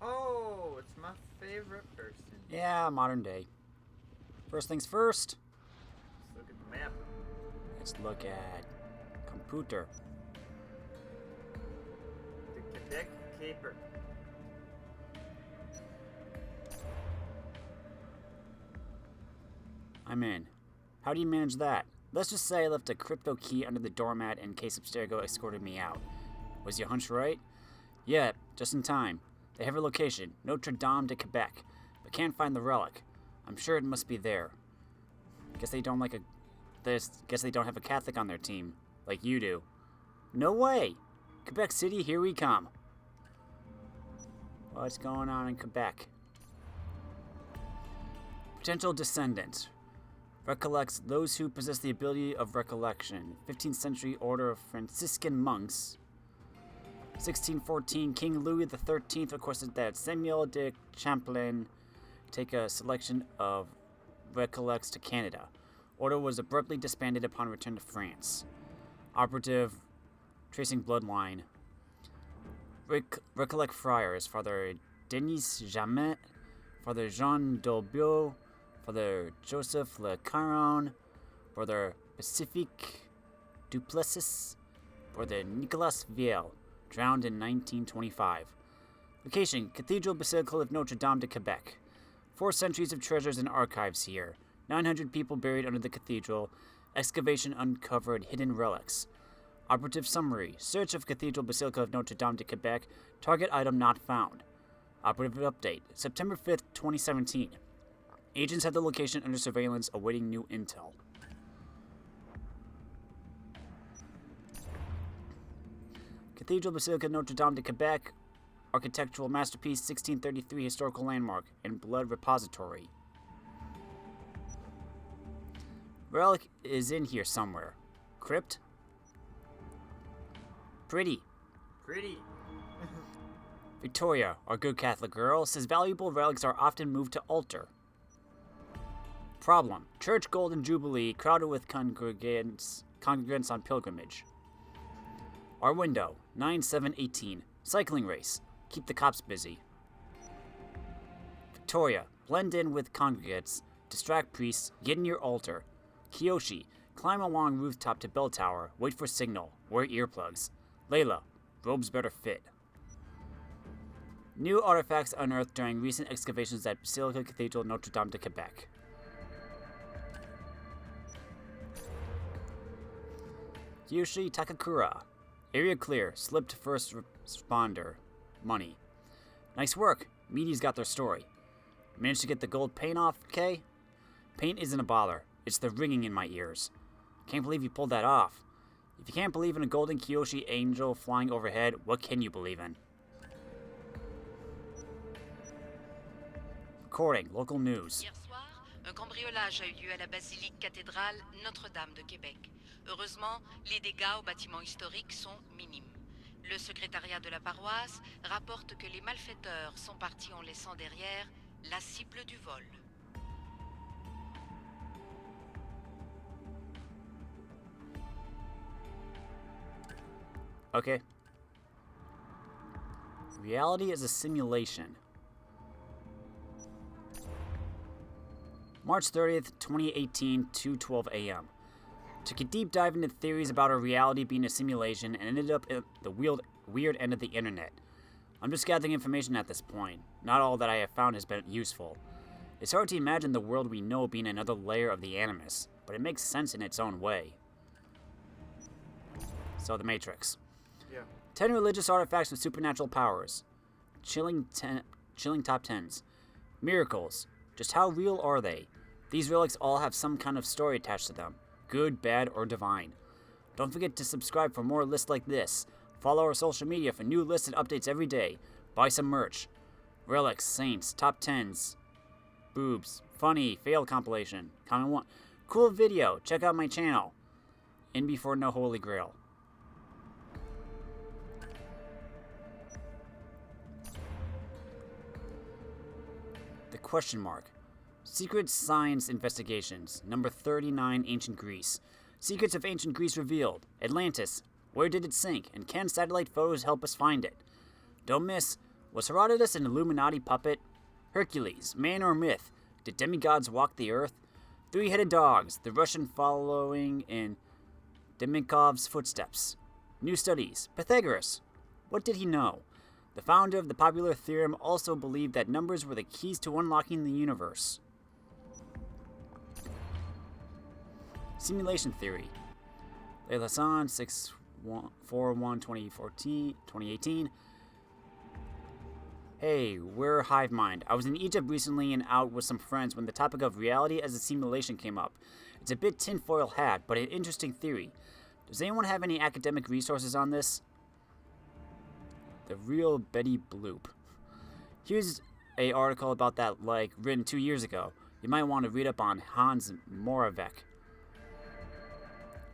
Oh, it's my favorite person. Yeah, modern day. First things first, Let's look at the map. let's look at computer. The Quebec Caper. I'm in. How do you manage that? Let's just say I left a crypto key under the doormat in case Abstergo escorted me out. Was your hunch right? Yeah, just in time. They have a location, Notre Dame de Quebec, but can't find the relic. I'm sure it must be there. Guess they don't have a Catholic on their team, like you do. No way! Quebec City, here we come. What's going on in Quebec? Potential descendants. Recollects those who possess the ability of recollection. 15th century order of Franciscan monks. 1614, King Louis XIII requested that Samuel de Champlain take a selection of recollects to Canada. Order was abruptly disbanded upon return to France. Operative tracing bloodline. Recollect friars, Father Denis Jamet, Father Jean Dolbeau, Father Joseph Le Caron, Brother Pacifique Duplessis, Brother Nicolas Viel, drowned in 1925. Location, Cathedral Basilica of Notre Dame de Quebec. 4 centuries of treasures and archives here. 900 people buried under the cathedral. Excavation uncovered hidden relics. Operative summary, search of Cathedral Basilica of Notre Dame de Quebec. Target item not found. Operative update, September 5th, 2017. Agents have the location under surveillance, awaiting new intel. Cathedral Basilica Notre Dame de Quebec, architectural masterpiece, 1633 historical landmark, and blood repository. Relic is in here somewhere. Crypt? Pretty. Victoria, our good Catholic girl, says valuable relics are often moved to altar. Problem. Church Golden Jubilee crowded with congregants on pilgrimage. Our window. 9/7/18. Cycling race. Keep the cops busy. Victoria. Blend in with congregants. Distract priests. Get in your altar. Kiyoshi. Climb along rooftop to bell tower. Wait for signal. Wear earplugs. Layla. Robes better fit. New artifacts unearthed during recent excavations at Basilica Cathedral Notre Dame de Quebec. Yoshi Takakura. Area clear. Slipped first responder. Money. Nice work. Media's got their story. Managed to get the gold paint off, Kay? Paint isn't a bother. It's the ringing in my ears. Can't believe you pulled that off. If you can't believe in a golden Kyoshi angel flying overhead, what can you believe in? Recording. Local news. Hier soir, un cambriolage a eu lieu à la basilique cathédrale Notre-Dame de Québec. Heureusement, les dégâts au bâtiment historique sont minimes. Le secrétariat de la paroisse rapporte que les malfaiteurs sont partis en laissant derrière la cible du vol. Okay. Reality is a simulation. March 30th, 2018, 2:12 a.m. Took a deep dive into theories about our reality being a simulation and ended up at the weird end of the internet. I'm just gathering information at this point. Not all that I have found has been useful. It's hard to imagine the world we know being another layer of the Animus, but it makes sense in its own way. So, the Matrix. Yeah. 10 religious artifacts with supernatural powers. Chilling top 10s. Miracles. Just how real are they? These relics all have some kind of story attached to them. Good, bad, or divine. Don't forget to subscribe for more lists like this. Follow our social media for new lists and updates every day. Buy some merch. Relics, saints, top 10s. Boobs. Funny, fail compilation. Comment one. Cool video. Check out my channel. In before no holy grail. The question mark. Secret Science Investigations, number 39, Ancient Greece. Secrets of Ancient Greece revealed. Atlantis. Where did it sink? And can satellite photos help us find it? Don't miss Was Herodotus an Illuminati puppet? Hercules, man or myth? Did demigods walk the earth? Three-headed dogs, the Russian following in Demikov's footsteps. New studies, Pythagoras. What did he know? The founder of the popular theorem also believed that numbers were the keys to unlocking the universe. Simulation theory. Layla 641-2018. Hey, we're Hive Mind. I was in Egypt recently and out with some friends when the topic of reality as a simulation came up. It's a bit tinfoil hat, but an interesting theory. Does anyone have any academic resources on this? The real Betty Bloop. Here's a article about that, written 2 years ago. You might want to read up on Hans Moravec.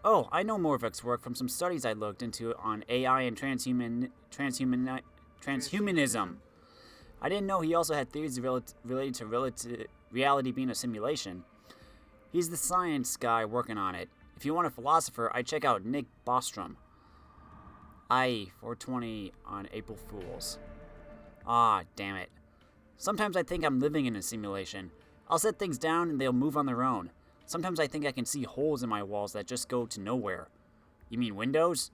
Oh, I know Moravec's work from some studies I looked into on AI and transhumanism. I didn't know he also had theories related to reality being a simulation. He's the science guy working on it. If you want a philosopher, I'd check out Nick Bostrom. 420 on April Fools. Ah, damn it. Sometimes I think I'm living in a simulation. I'll set things down and they'll move on their own. Sometimes I think I can see holes in my walls that just go to nowhere. You mean windows?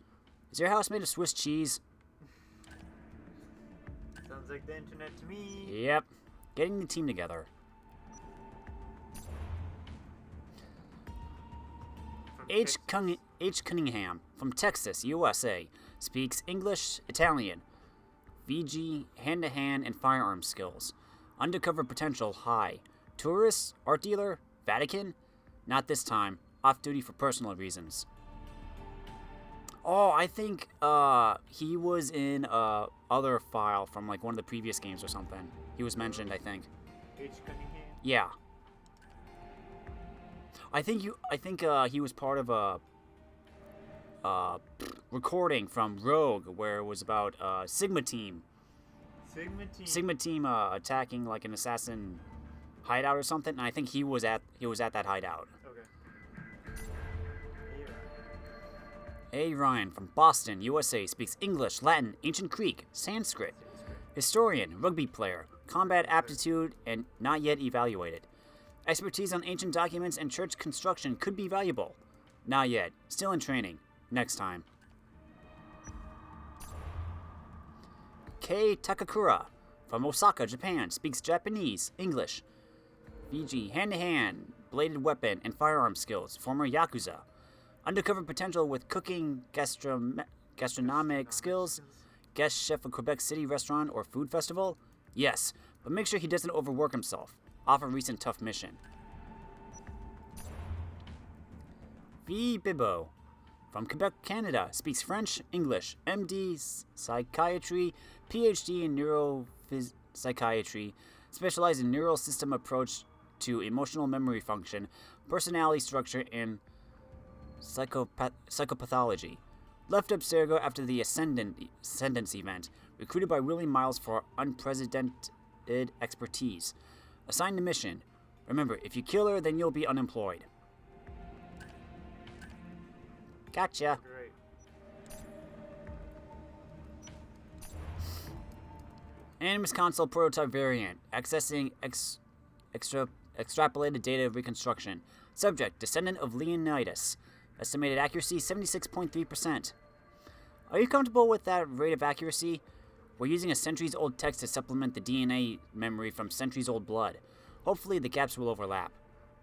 Is your house made of Swiss cheese? Sounds like the internet to me. Yep. Getting the team together. H. Cunningham, from Texas, USA, speaks English, Italian, Fiji, hand-to-hand, and firearm skills. Undercover potential high. Tourist, art dealer, Vatican? Not this time. Off duty for personal reasons. Oh, I think he was in other file from one of the previous games or something. He was mentioned, I think. H. Cunningham? Yeah. I think he was part of a recording from Rogue where it was about Sigma Team. Sigma Team attacking an assassin hideout or something, and I think he was at that hideout. Okay. A. Ryan from Boston, USA, speaks English, Latin, Ancient Greek, Sanskrit. Historian, rugby player, combat aptitude, and not yet evaluated. Expertise on ancient documents and church construction could be valuable. Not yet. Still in training. Next time. Kei Takakura, from Osaka, Japan, speaks Japanese, English, Fiji, hand-to-hand, bladed weapon, and firearm skills, former Yakuza. Undercover potential with cooking, gastronomic skills, guest chef of Quebec City restaurant or food festival? Yes, but make sure he doesn't overwork himself. Off a recent tough mission. V. Bibbo, from Quebec, Canada, speaks French, English, MD, psychiatry, PhD in neuropsychiatry, specialized in neural system approach to emotional memory function, personality structure, and psychopathology. Left Abstergo after the Ascendance event, recruited by Willie Miles for unprecedented expertise. Assigned to mission. Remember, if you kill her, then you'll be unemployed. Gotcha. Great. Animus console prototype variant. Accessing extrapolated data reconstruction. Subject, descendant of Leonidas. Estimated accuracy, 76.3%. Are you comfortable with that rate of accuracy? We're using a centuries-old text to supplement the DNA memory from centuries-old blood. Hopefully the gaps will overlap.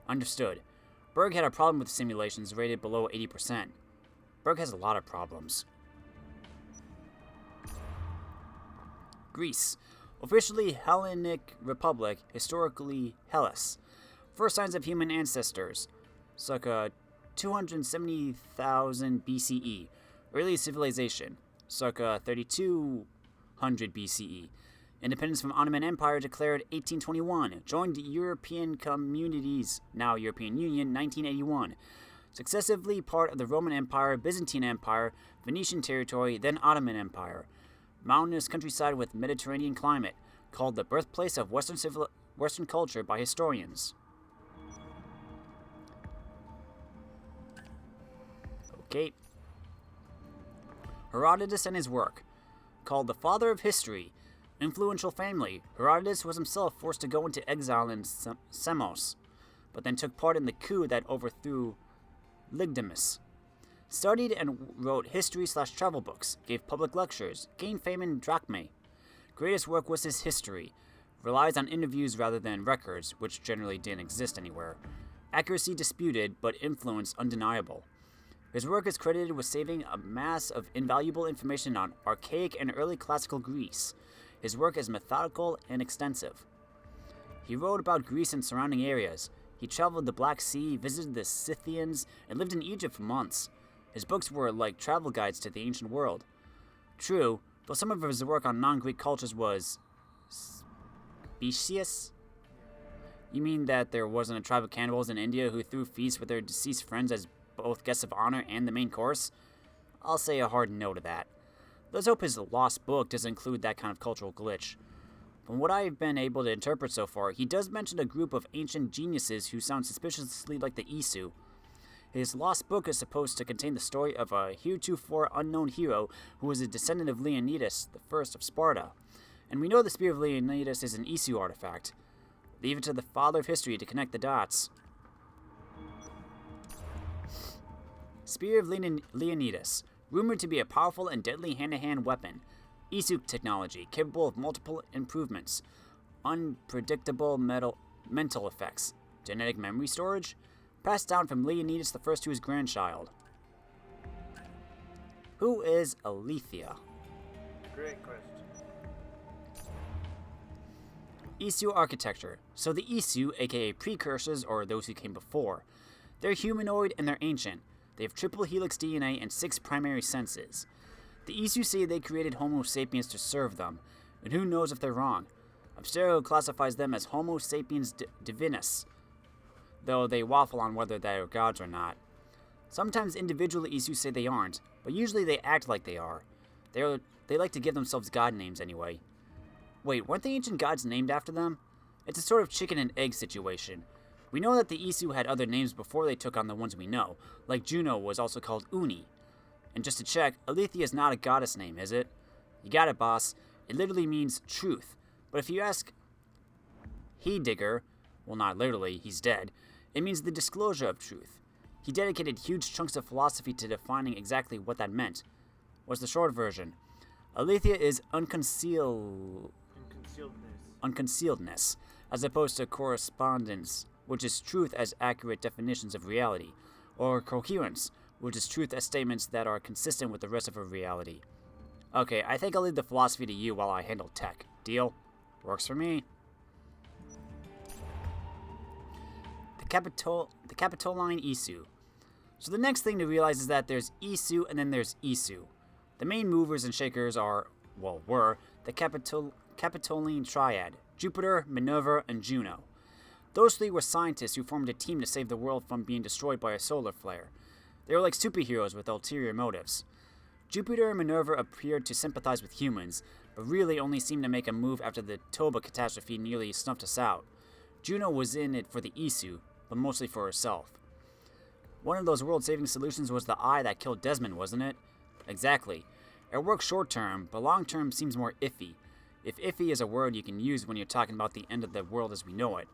Understood. Berg had a problem with simulations rated below 80%. Berg has a lot of problems. Greece. Officially Hellenic Republic, historically Hellas. First signs of human ancestors. Circa 270,000 BCE. Early civilization. Circa 3200 BCE. Independence from Ottoman Empire declared 1821. Joined European Communities, now European Union, 1981. Successively part of the Roman Empire, Byzantine Empire, Venetian territory, then Ottoman Empire. Mountainous countryside with Mediterranean climate, called the birthplace of Western culture by historians. Okay. Herodotus and his work, called the father of history, influential family. Herodotus was himself forced to go into exile in Samos, but then took part in the coup that overthrew Ligdamus. Studied and wrote history/travel books, gave public lectures, gained fame in drachmae. Greatest work was his history. Relies on interviews rather than records, which generally didn't exist anywhere. Accuracy disputed, but influence undeniable. His work is credited with saving a mass of invaluable information on archaic and early classical Greece. His work is methodical and extensive. He wrote about Greece and surrounding areas. He traveled the Black Sea, visited the Scythians, and lived in Egypt for months. His books were like travel guides to the ancient world. True, though some of his work on non-Greek cultures was specious. You mean that there wasn't a tribe of cannibals in India who threw feasts with their deceased friends as both guests of honor and the main course? I'll say a hard no to that. Let's hope his lost book doesn't include that kind of cultural glitch. From what I've been able to interpret so far, he does mention a group of ancient geniuses who sound suspiciously like the Isu. His lost book is supposed to contain the story of a heretofore unknown hero who was a descendant of Leonidas I of Sparta. And we know the spear of Leonidas is an Isu artifact. Leave it to the father of history to connect the dots. Spear of Leonidas, rumored to be a powerful and deadly hand-to-hand weapon. Isu technology, capable of multiple improvements. Unpredictable mental effects. Genetic memory storage? Passed down from Leonidas I to his grandchild. Who is Aletheia? Great question. Isu architecture. So the Isu, aka precursors or those who came before. They're humanoid and they're ancient. They have triple helix DNA and 6 primary senses. The Isu say they created Homo sapiens to serve them, and who knows if they're wrong. Abstergo classifies them as Homo sapiens divinus, though they waffle on whether they are gods or not. Sometimes individual Isu say they aren't, but usually they act like they are. They like to give themselves god names anyway. Wait, weren't the ancient gods named after them? It's a sort of chicken and egg situation. We know that the Isu had other names before they took on the ones we know, like Juno was also called Uni. And just to check, Aletheia is not a goddess name, is it? You got it, boss. It literally means truth. But if you ask Heidegger, well, not literally, he's dead, it means the disclosure of truth. He dedicated huge chunks of philosophy to defining exactly what that meant. What's the short version? Aletheia is unconcealedness, as opposed to correspondence, which is truth as accurate definitions of reality, or coherence, which is truth as statements that are consistent with the rest of a reality. Okay, I think I'll leave the philosophy to you while I handle tech. Deal? Works for me. The Capitoline Isu. So the next thing to realize is that there's Isu and then there's Isu. The main movers and shakers were the Capitoline Triad, Jupiter, Minerva, and Juno. Those 3 were scientists who formed a team to save the world from being destroyed by a solar flare. They were like superheroes with ulterior motives. Jupiter and Minerva appeared to sympathize with humans, but really only seemed to make a move after the Toba catastrophe nearly snuffed us out. Juno was in it for the Isu, but mostly for herself. One of those world-saving solutions was the eye that killed Desmond, wasn't it? Exactly. It works short-term, but long-term seems more iffy. If iffy is a word you can use when you're talking about the end of the world as we know it.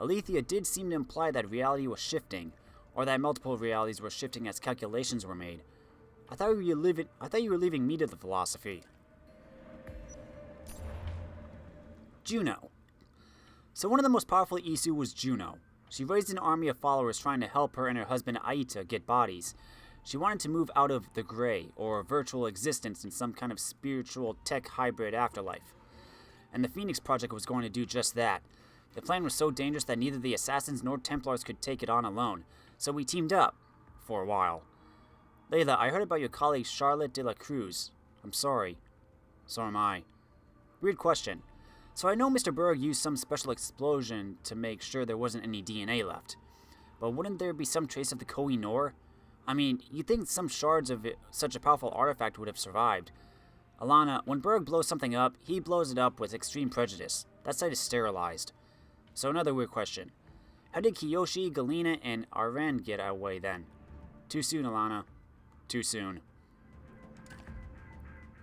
Aletheia did seem to imply that reality was shifting, or that multiple realities were shifting as calculations were made. I thought you were leaving me to the philosophy. Juno. So one of the most powerful Isu was Juno. She raised an army of followers trying to help her and her husband Aita get bodies. She wanted to move out of the gray, or virtual existence in some kind of spiritual tech hybrid afterlife. And the Phoenix Project was going to do just that. The plan was so dangerous that neither the Assassins nor Templars could take it on alone, so we teamed up. For a while. Layla, I heard about your colleague Charlotte de la Cruz. I'm sorry. So am I. Weird question. So I know Mr. Berg used some special explosion to make sure there wasn't any DNA left. But wouldn't there be some trace of the Koh-i-Noor? I mean, you'd think some shards of such a powerful artifact would have survived. Alana, when Berg blows something up, he blows it up with extreme prejudice. That site is sterilized. So another weird question. How did Kiyoshi, Galena, and Arven get away then? Too soon, Alana. Too soon.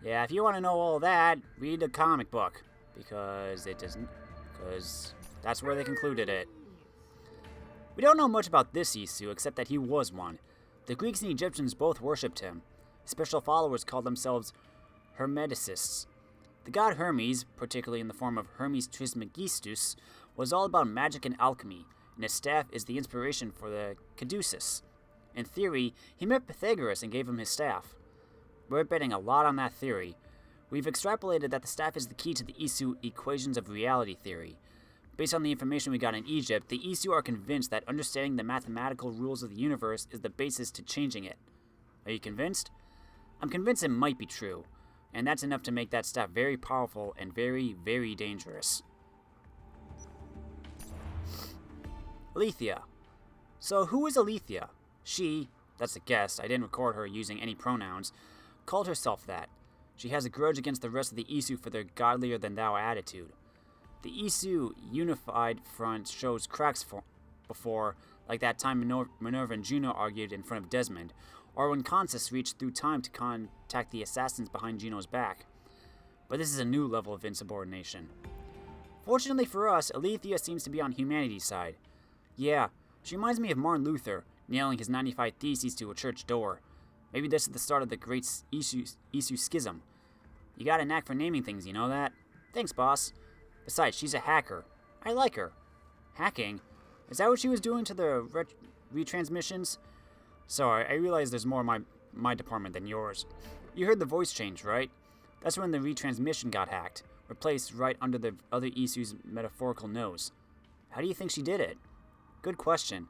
Yeah, if you want to know all that, read a comic book. because it doesn't, because that's where they concluded it. We don't know much about this Isu, except that he was one. The Greeks and Egyptians both worshipped him. His special followers called themselves Hermeticists. The god Hermes, particularly in the form of Hermes Trismegistus, was all about magic and alchemy, and his staff is the inspiration for the caduceus. In theory, he met Pythagoras and gave him his staff. We're betting a lot on that theory. We've extrapolated that the staff is the key to the Isu equations of reality theory. Based on the information we got in Egypt, the Isu are convinced that understanding the mathematical rules of the universe is the basis to changing it. Are you convinced? I'm convinced it might be true, and that's enough to make that staff very powerful and very, very dangerous. Alethea. So who is Alethea? She, that's a guess, I didn't record her using any pronouns, called herself that. She has a grudge against the rest of the Isu for their godlier-than-thou attitude. The Isu Unified Front shows cracks before, like that time Minerva and Juno argued in front of Desmond, or when Consus reached through time to contact the assassins behind Juno's back. But this is a new level of insubordination. Fortunately for us, Alethea seems to be on humanity's side. Yeah, she reminds me of Martin Luther, nailing his 95 Theses to a church door. Maybe this is the start of the great Isu schism. You got a knack for naming things, you know that? Thanks, boss. Besides, she's a hacker. I like her. Hacking? Is that what she was doing to the retransmissions? Sorry, I realize there's more in my department than yours. You heard the voice change, right? That's when the retransmission got hacked, replaced right under the other Isu's metaphorical nose. How do you think she did it? Good question.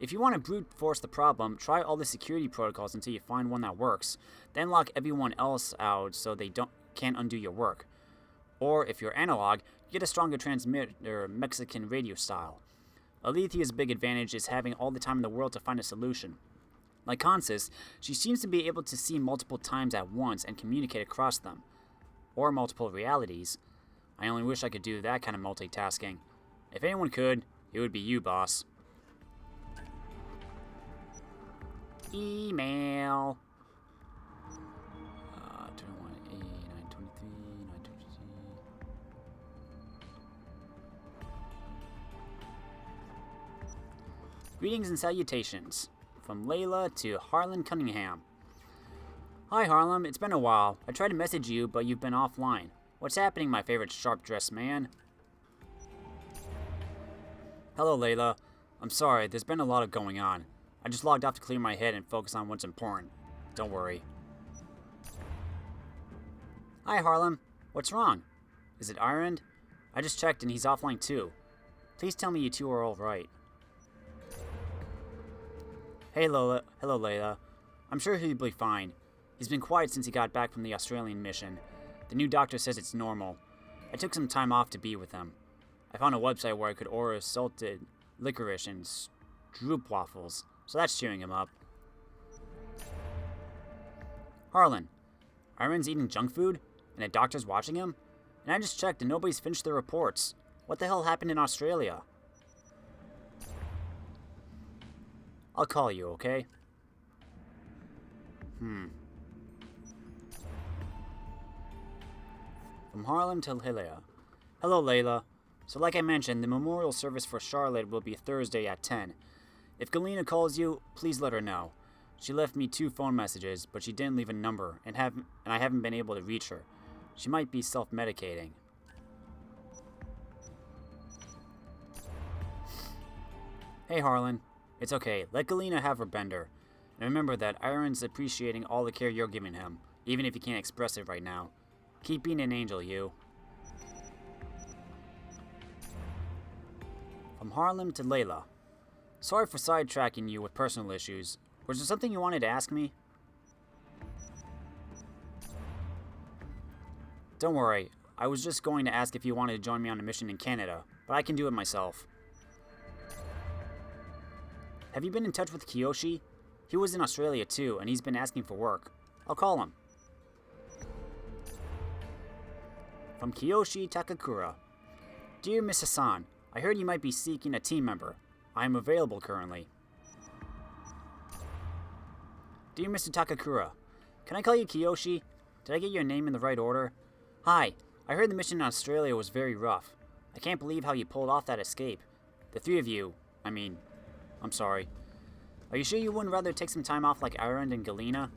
If you want to brute force the problem, try all the security protocols until you find one that works, then lock everyone else out so they can't undo your work. Or, if you're analog, get a stronger transmitter, Mexican radio style. Alethea's big advantage is having all the time in the world to find a solution. Like Consus, she seems to be able to see multiple times at once and communicate across them. Or multiple realities. I only wish I could do that kind of multitasking. If anyone could, it would be you, boss. Email. 21, 923, 923. Greetings and salutations. From Layla to Harlan Cunningham. Hi Harlan, it's been a while. I tried to message you, but you've been offline. What's happening, my favorite sharp-dressed man? Hello, Layla. I'm sorry, there's been a lot of going on. I just logged off to clear my head and focus on what's important. Don't worry. Hi, Harlem. What's wrong? Is it Ironed? I just checked and he's offline too. Please tell me you two are all right. Hey, Lola. Hello, Layla. I'm sure he'll be fine. He's been quiet since he got back from the Australian mission. The new doctor says it's normal. I took some time off to be with him. I found a website where I could order salted licorice and stroop waffles, so that's cheering him up. Harlan, Iron's eating junk food, and a doctor's watching him? And I just checked and nobody's finished their reports. What the hell happened in Australia? I'll call you, okay? From Harlem to Layla. Hello, Layla. So like I mentioned, the memorial service for Charlotte will be Thursday at 10. If Galena calls you, please let her know. She left me 2 phone messages, but she didn't leave a number, and I haven't been able to reach her. She might be self-medicating. Hey, Harlan. It's okay. Let Galena have her bender. And remember that Iron's appreciating all the care you're giving him, even if he can't express it right now. Keep being an angel, you. From Harlem to Layla. Sorry for sidetracking you with personal issues. Was there something you wanted to ask me? Don't worry. I was just going to ask if you wanted to join me on a mission in Canada, but I can do it myself. Have you been in touch with Kiyoshi? He was in Australia too, and he's been asking for work. I'll call him. From Kiyoshi Takakura. Dear Miss Hassan, I heard you might be seeking a team member. I am available currently. Dear Mr. Takakura, can I call you Kiyoshi? Did I get your name in the right order? Hi, I heard the mission in Australia was very rough. I can't believe how you pulled off that escape. The three of you, I'm sorry. Are you sure you wouldn't rather take some time off like Aaron and Galena?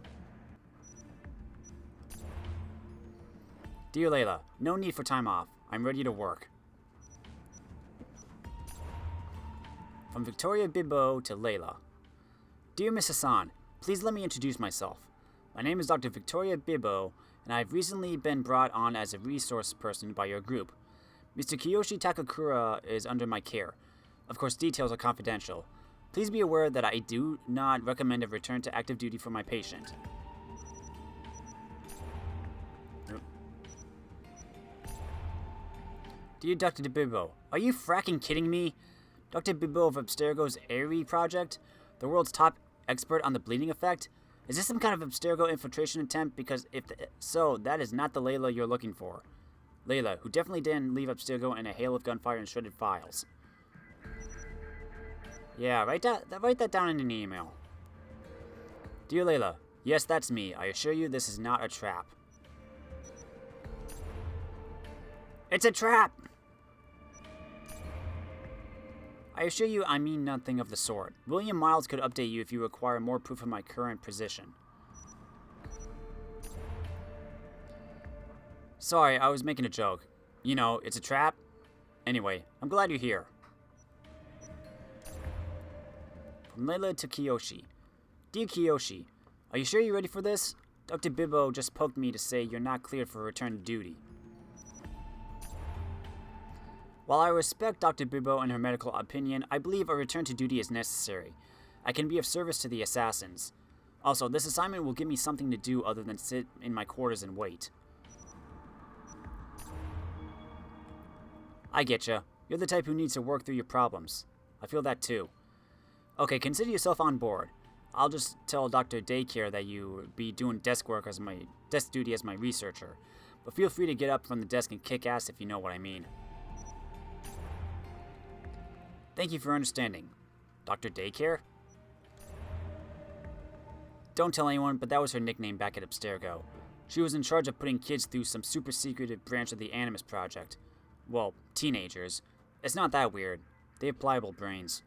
Dear Layla, no need for time off. I'm ready to work. From Victoria Bibbo to Layla. Dear Miss Hassan, please let me introduce myself. My name is Dr. Victoria Bibbo, and I have recently been brought on as a resource person by your group. Mr. Kiyoshi Takakura is under my care. Of course, details are confidential. Please be aware that I do not recommend a return to active duty for my patient. Dear Dr. Bibbo, are you fracking kidding me? Dr. Bibbo of Abstergo's AIRI project? The world's top expert on the bleeding effect? Is this some kind of Abstergo infiltration attempt? Because if so, that is not the Layla you're looking for. Layla, who definitely didn't leave Abstergo in a hail of gunfire and shredded files. Yeah, write that down in an email. Dear Layla, yes, that's me. I assure you this is not a trap. It's a trap! I assure you I mean nothing of the sort. William Miles could update you if you require more proof of my current position. Sorry, I was making a joke. You know, it's a trap. Anyway, I'm glad you're here. From Layla to Kiyoshi. Dear Kiyoshi, are you sure you're ready for this? Dr. Bibbo just poked me to say you're not cleared for return to duty. While I respect Dr. Bibbo and her medical opinion, I believe a return to duty is necessary. I can be of service to the assassins. Also, this assignment will give me something to do other than sit in my quarters and wait. I getcha. You're the type who needs to work through your problems. I feel that too. Okay, consider yourself on board. I'll just tell Dr. Daycare that you be doing desk duty as my researcher. But feel free to get up from the desk and kick ass if you know what I mean. Thank you for understanding. Dr. Daycare? Don't tell anyone, but that was her nickname back at Abstergo. She was in charge of putting kids through some super secretive branch of the Animus project. Well, teenagers. It's not that weird. They have pliable brains.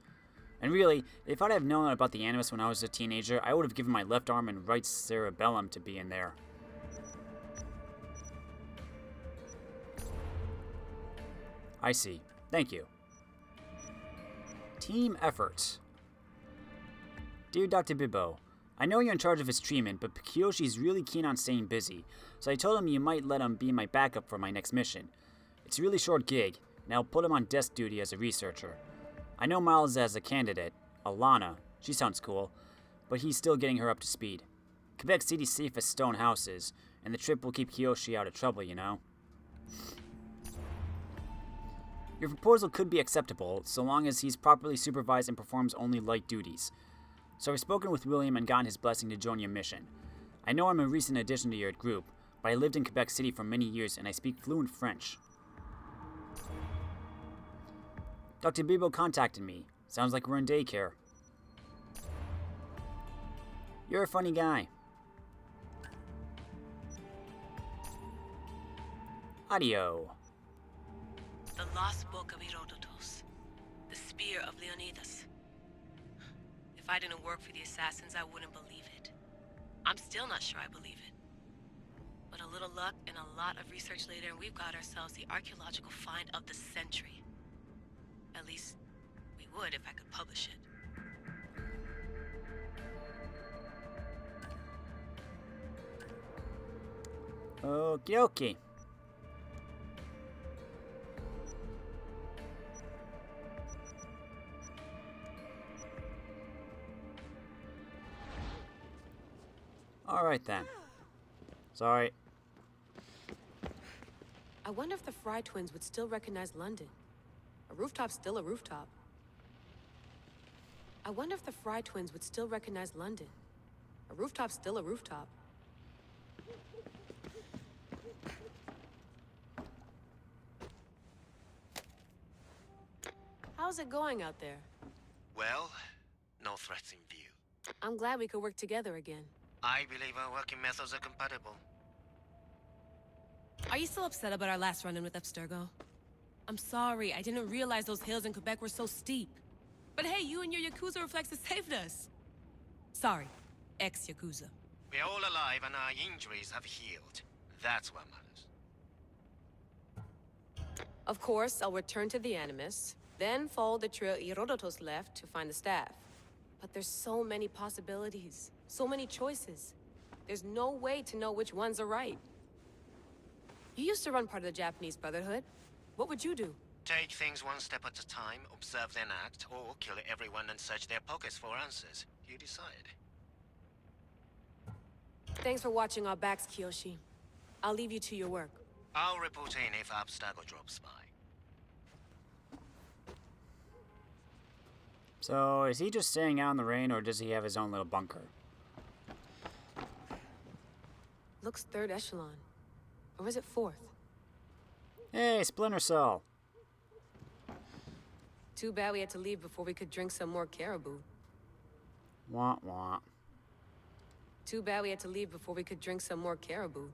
And really, if I'd have known about the Animus when I was a teenager, I would have given my left arm and right cerebellum to be in there. I see. Thank you. Team effort. Dear Dr. Bibbo, I know you're in charge of his treatment, but Kiyoshi's really keen on staying busy, so I told him you might let him be my backup for my next mission. It's a really short gig, and I'll put him on desk duty as a researcher. I know Miles as a candidate, Alana, she sounds cool, but he's still getting her up to speed. Quebec City's safe as stone houses, and the trip will keep Kiyoshi out of trouble, you know? Your proposal could be acceptable, so long as he's properly supervised and performs only light duties. So I've spoken with William and gotten his blessing to join your mission. I know I'm a recent addition to your group, but I lived in Quebec City for many years and I speak fluent French. Dr. Bibbo contacted me. Sounds like we're in daycare. You're a funny guy. Audio. The Lost Book of Herodotus. The Spear of Leonidas. If I didn't work for the assassins, I wouldn't believe it. I'm still not sure I believe it. But a little luck and a lot of research later, and we've got ourselves the archaeological find of the century. At least, we would if I could publish it. Okie dokie. Alright then. Sorry. I wonder if the Fry twins would still recognize London. A rooftop's still a rooftop. I wonder if the Fry twins would still recognize London. A rooftop's still a rooftop. How's it going out there? Well, no threats in view. I'm glad we could work together again. I believe our working methods are compatible. Are you still upset about our last run-in with Abstergo? I'm sorry, I didn't realize those hills in Quebec were so steep. But hey, you and your Yakuza reflexes saved us. Sorry, ex-Yakuza. We're all alive and our injuries have healed. That's what matters. Of course, I'll return to the Animus, then follow the trail Herodotus left to find the staff. But there's so many possibilities, so many choices. There's no way to know which ones are right. You used to run part of the Japanese Brotherhood. What would you do? Take things one step at a time, observe then act, or kill everyone and search their pockets for answers. You decide. Thanks for watching our backs, Kiyoshi. I'll leave you to your work. I'll report in if Abstergo drops by. So, is he just staying out in the rain, or does he have his own little bunker? Looks third echelon. Or is it fourth? Hey, Splinter Cell! Too bad we had to leave before we could drink some more caribou. Wah wah. Too bad we had to leave before we could drink some more caribou.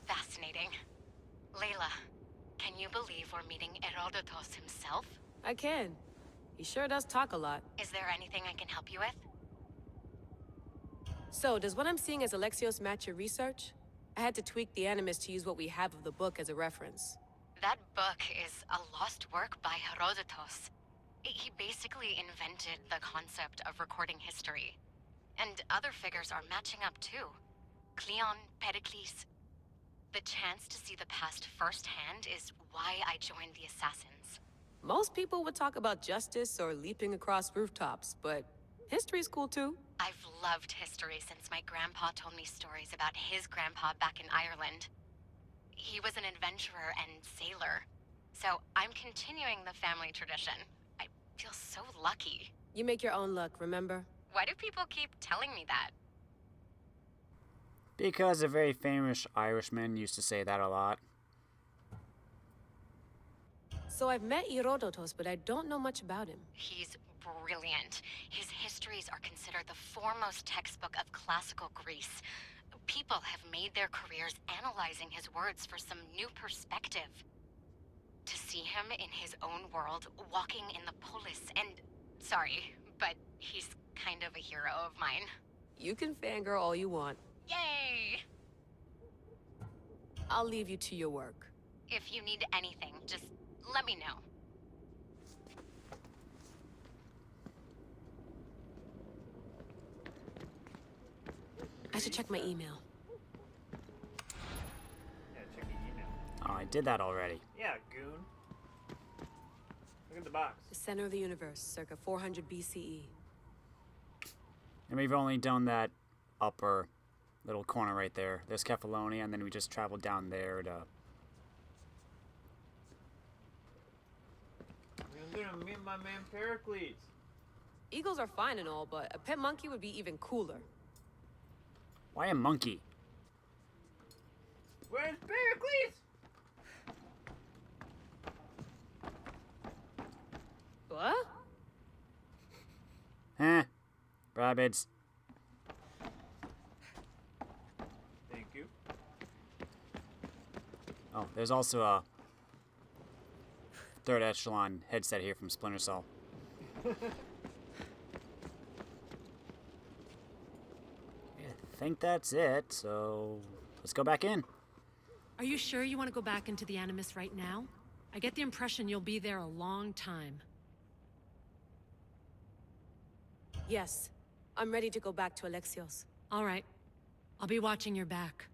Fascinating. Layla, can you believe we're meeting Herodotus himself? I can. He sure does talk a lot. Is there anything I can help you with? So, does what I'm seeing as Alexios match your research? I had to tweak the Animus to use what we have of the book as a reference. That book is a lost work by Herodotus. He basically invented the concept of recording history. And other figures are matching up too. Cleon, Pericles. The chance to see the past firsthand is why I joined the Assassins. Most people would talk about justice or leaping across rooftops, but history's cool too. I've loved history since my grandpa told me stories about his grandpa back in Ireland. He was an adventurer and sailor. So I'm continuing the family tradition. I feel so lucky. You make your own luck, remember? Why do people keep telling me that? Because a very famous Irishman used to say that a lot. So I've met Herodotus, but I don't know much about him. He's brilliant. His histories are considered the foremost textbook of classical Greece. People have made their careers analyzing his words for some new perspective. To see him in his own world, walking in the polis, and... Sorry, but he's kind of a hero of mine. You can fangirl all you want. Yay! I'll leave you to your work. If you need anything, just let me know. I should check my email. Yeah, check the email. Oh, I did that already. Yeah, goon. Look at the box. The center of the universe, circa 400 BCE. And we've only done that upper little corner right there. There's Kefalonia, and then we just traveled down there to... I'm gonna meet my man Pericles. Eagles are fine and all, but a pet monkey would be even cooler. Why a monkey? Where's Pericles? What? Huh? Rabbids. Thank you. Oh, there's also a third echelon headset here from Splinter Cell. I think that's it, so let's go back in. Are you sure you want to go back into the Animus right now? I get the impression you'll be there a long time. Yes. I'm ready to go back to Alexios. All right. I'll be watching your back.